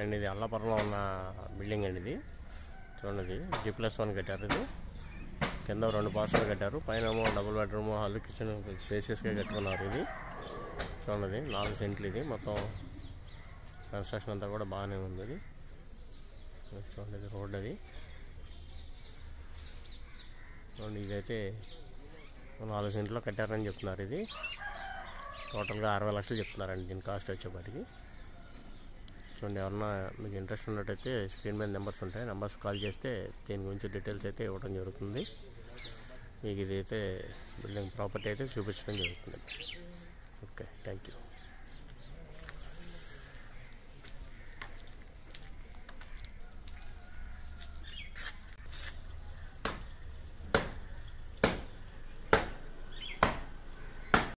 And ఇది అల్లాపురంలో ఉన్న building అండి. ఇది చూడండి, G+1 కట్టారు. ఇది కింద 2 పోర్షన్లు కట్టారు. పైన ఏమో డబుల్ బెడ్రూమ్, హాల్, కిచెన్ స్పేసెస్గా కట్టుకున్నారు. ఇది చూడండి 4 సెంట్లు. ఇది మొత్తం కన్స్ట్రక్షన్ అంతా కూడా బాగానే ఉంది. ఇది చూడండి రోడ్. అది చూడండి, ఇదైతే 4 సెంట్లో కట్టారని చెప్తున్నారు. ఇది టోటల్గా 60 లక్షలు చెప్తున్నారండి దీని కాస్ట్ వచ్చేప్పటికి. చూడండి, ఎవరన్నా మీకు ఇంట్రెస్ట్ ఉన్నట్టయితే స్క్రీన్ మీద నెంబర్స్ ఉంటాయి. నెంబర్స్ కాల్ చేస్తే దీని గురించి డీటెయిల్స్ అయితే ఇవ్వడం జరుగుతుంది. మీకు ఇదైతే బిల్డింగ్ ప్రాపర్టీ అయితే చూపించడం జరుగుతుంది. Okay, thank you.